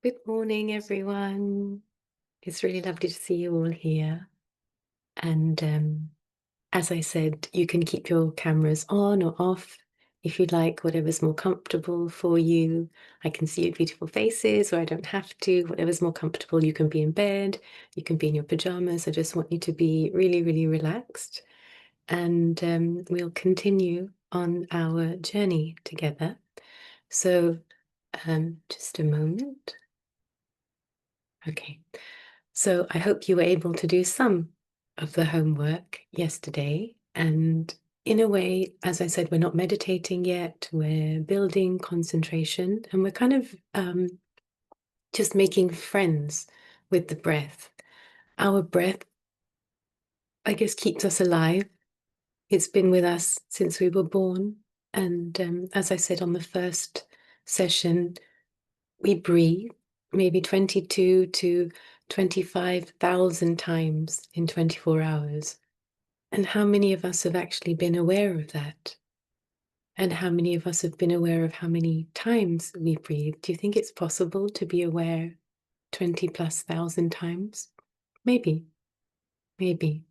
Good morning, everyone. It's really lovely to see you all here. And as I said, you can keep your cameras on or off if you like, whatever's more comfortable for you. I can see your beautiful faces, or I don't have to. Whatever's more comfortable, you can be in bed, you can be in your pajamas. I just want you to be really, really relaxed. And we'll continue on our journey together. So, just a moment. Okay. So I hope you were able to do some of the homework yesterday. And in a way, as I said, we're not meditating yet. We're building concentration and we're kind of just making friends with the breath. Our breath, I guess, keeps us alive. It's been with us since we were born. And as I said on the first session, we breathe maybe 22 to 25,000 times in 24 hours. And how many of us have actually been aware of that? And how many of us have been aware of how many times we breathe? Do you think it's possible to be aware 20 plus thousand times? Maybe, maybe.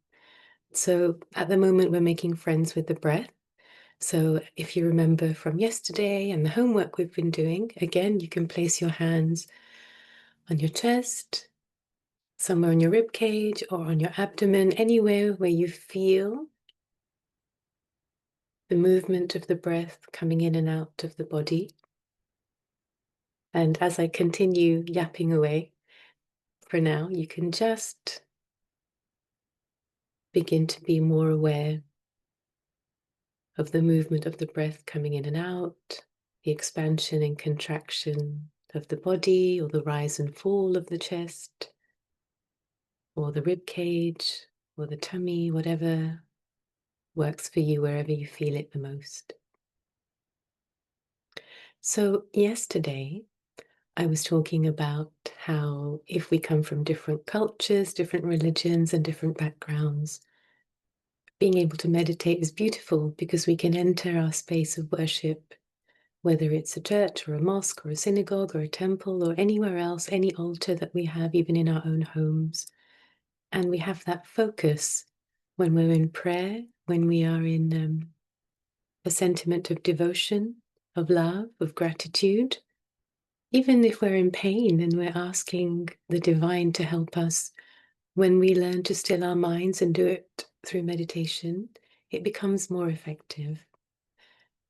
So at the moment, we're making friends with the breath. So if you remember from yesterday and the homework we've been doing, again, you can place your hands on your chest, somewhere on your rib cage or on your abdomen, anywhere where you feel the movement of the breath coming in and out of the body. And as I continue yapping away, for now, you can just begin to be more aware of the movement of the breath coming in and out, the expansion and contraction of the body, or the rise and fall of the chest, or the rib cage, or the tummy, whatever works for you, wherever you feel it the most. So yesterday, I was talking about how if we come from different cultures, different religions, and different backgrounds, being able to meditate is beautiful because we can enter our space of worship, whether it's a church or a mosque or a synagogue or a temple or anywhere else, any altar that we have, even in our own homes. And we have that focus when we're in prayer, when we are in a sentiment of devotion, of love, of gratitude. Even if we're in pain and we're asking the divine to help us, when we learn to still our minds and do it through meditation, it becomes more effective.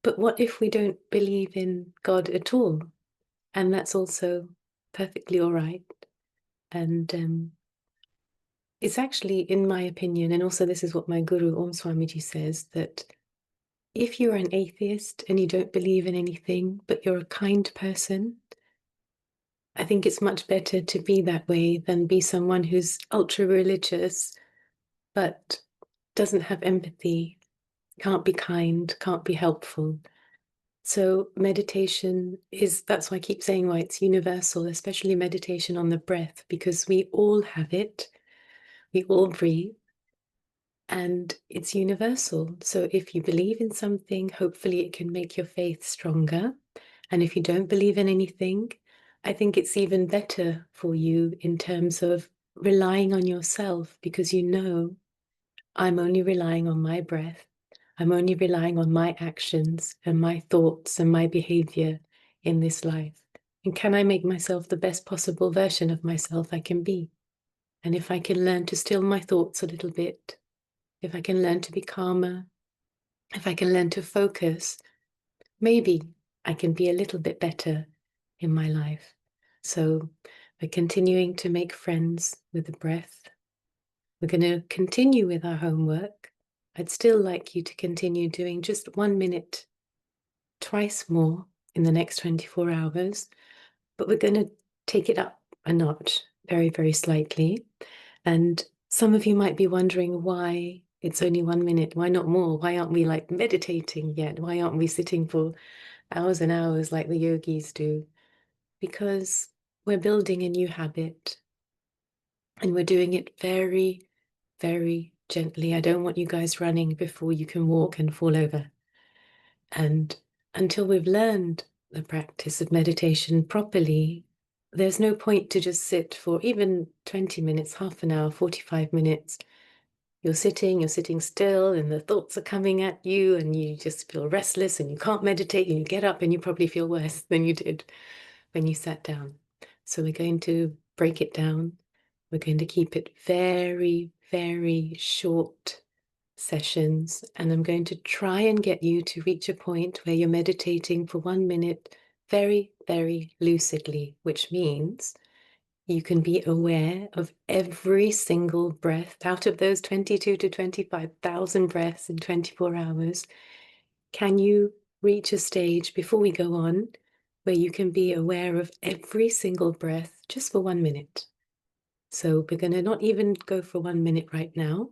But what if we don't believe in God at all? And that's also perfectly all right. And it's actually, in my opinion, and also this is what my guru Om Swamiji says, that if you're an atheist and you don't believe in anything, but you're a kind person, I think it's much better to be that way than be someone who's ultra religious but doesn't have empathy, can't be kind, can't be helpful. So meditation that's why I keep saying why it's universal, especially meditation on the breath, because we all have it, we all breathe, and it's universal. So if you believe in something, hopefully it can make your faith stronger. And if you don't believe in anything, I think it's even better for you in terms of relying on yourself, because you know, I'm only relying on my breath. I'm only relying on my actions and my thoughts and my behavior in this life. And can I make myself the best possible version of myself I can be? And if I can learn to still my thoughts a little bit, if I can learn to be calmer, if I can learn to focus, maybe I can be a little bit better in my life. So we're continuing to make friends with the breath. We're going to continue with our homework. I'd still like you to continue doing just 1 minute twice more in the next 24 hours, but we're going to take it up a notch very, very slightly. And some of you might be wondering why it's only 1 minute. Why not more? Why aren't we like meditating yet? Why aren't we sitting for hours and hours like the yogis do? Because we're building a new habit and we're doing it very, very gently. I don't want you guys running before you can walk and fall over. And until we've learned the practice of meditation properly, there's no point to just sit for even 20 minutes, half an hour, 45 minutes. You're sitting still, and the thoughts are coming at you, and you just feel restless and you can't meditate, and you get up and you probably feel worse than you did when you sat down. So we're going to break it down. We're going to keep it very, very short sessions, and I'm going to try and get you to reach a point where you're meditating for 1 minute very, very lucidly, which means you can be aware of every single breath out of those 22 to 25,000 breaths in 24 hours. Can you reach a stage before we go on where you can be aware of every single breath just for 1 minute? So we're going to not even go for 1 minute right now.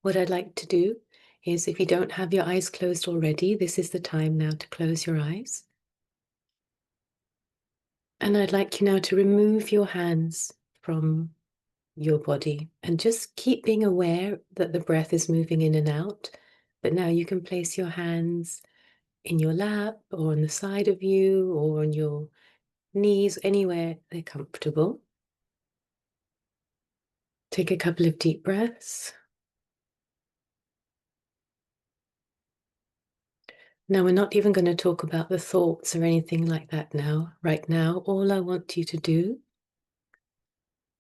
What I'd like to do is, if you don't have your eyes closed already, this is the time now to close your eyes. And I'd like you now to remove your hands from your body and just keep being aware that the breath is moving in and out. But now you can place your hands in your lap or on the side of you or on your knees, anywhere they're comfortable. Take a couple of deep breaths. Now, we're not even going to talk about the thoughts or anything like that now. Right now, all I want you to do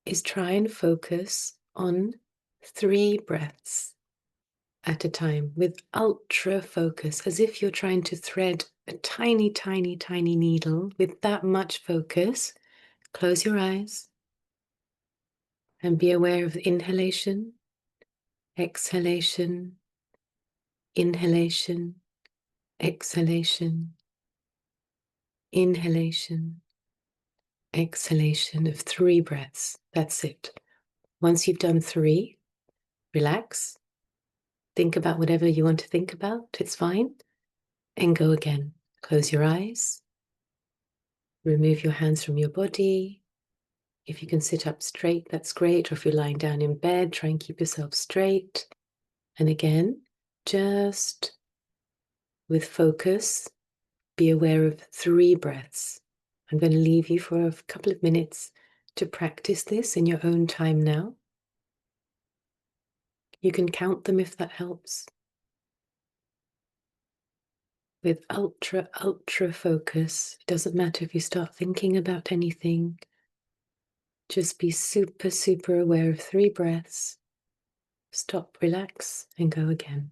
is try and focus on 3 breaths at a time with ultra focus, as if you're trying to thread a tiny, tiny, tiny needle with that much focus. Close your eyes and be aware of inhalation, exhalation, inhalation, exhalation, inhalation, exhalation of 3 breaths. That's it. Once you've done 3, relax, think about whatever you want to think about, it's fine, and go again. Close your eyes, remove your hands from your body. If you can sit up straight, that's great. Or if you're lying down in bed, try and keep yourself straight. And again, just with focus, be aware of 3 breaths. I'm going to leave you for a couple of minutes to practice this in your own time now. You can count them if that helps. With ultra, ultra focus. It doesn't matter if you start thinking about anything. Just be super, super aware of 3 breaths. Stop, relax, and go again.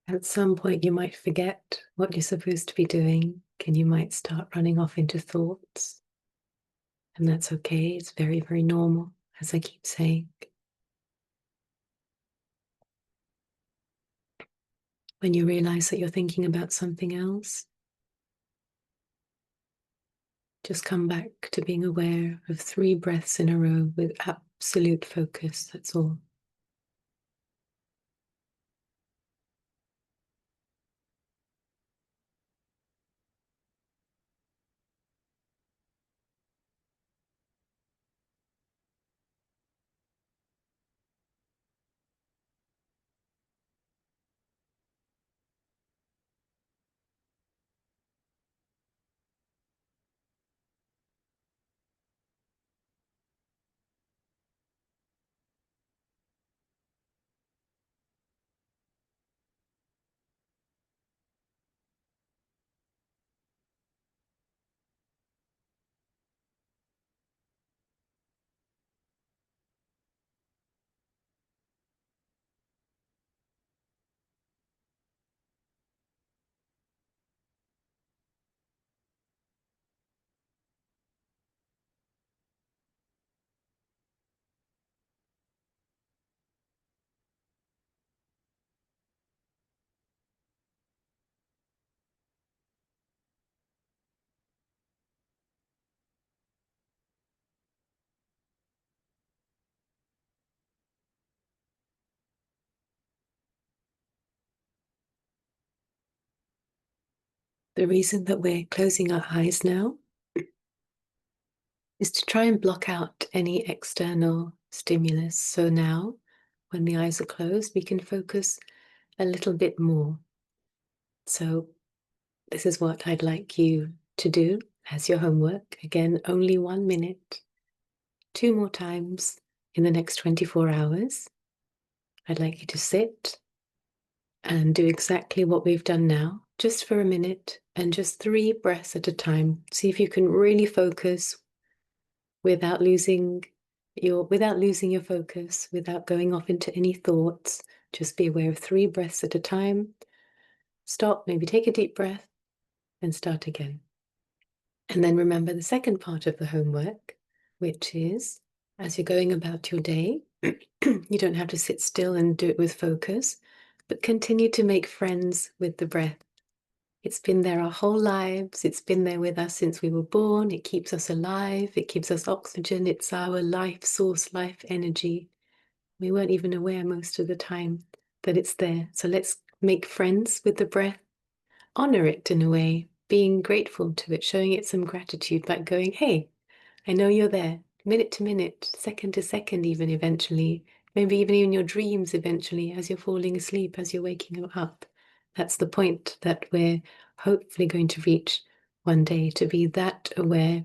At some point, you might forget what you're supposed to be doing, and you might start running off into thoughts. And that's okay. It's very, very normal, as I keep saying. When you realize that you're thinking about something else, just come back to being aware of 3 breaths in a row with absolute focus. That's all. The reason that we're closing our eyes now is to try and block out any external stimulus. So now, when the eyes are closed, we can focus a little bit more. So, this is what I'd like you to do as your homework. Again, only 1 minute, 2 more times in the next 24 hours. I'd like you to sit and do exactly what we've done now, just for a minute and just 3 breaths at a time. See if you can really focus without losing your focus, without going off into any thoughts. Just be aware of 3 breaths at a time. Stop, maybe take a deep breath and start again. And then remember the second part of the homework, which is as you're going about your day, you don't have to sit still and do it with focus, but continue to make friends with the breath. It's been there our whole lives. It's been there with us since we were born. It keeps us alive. It gives us oxygen. It's our life source, life energy. We weren't even aware most of the time that it's there. So let's make friends with the breath, honor it in a way, being grateful to it, showing it some gratitude, like going, hey, I know you're there, minute to minute, second to second, even eventually, maybe even in your dreams eventually, as you're falling asleep, as you're waking up. That's the point that we're hopefully going to reach one day, to be that aware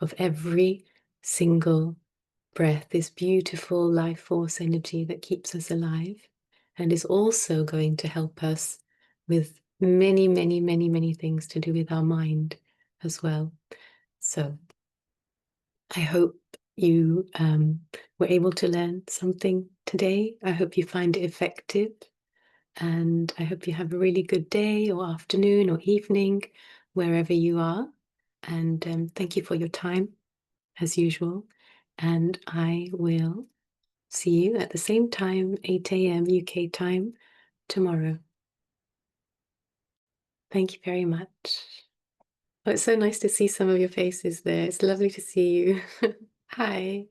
of every single breath, this beautiful life force energy that keeps us alive and is also going to help us with many, many, many, many things to do with our mind as well. So I hope you were able to learn something today. I hope you find it effective. And I hope you have a really good day or afternoon or evening, wherever you are. And thank you for your time, as usual. And I will see you at the same time, 8 a.m. UK time, tomorrow. Thank you very much. Oh, it's so nice to see some of your faces there. It's lovely to see you. Hi.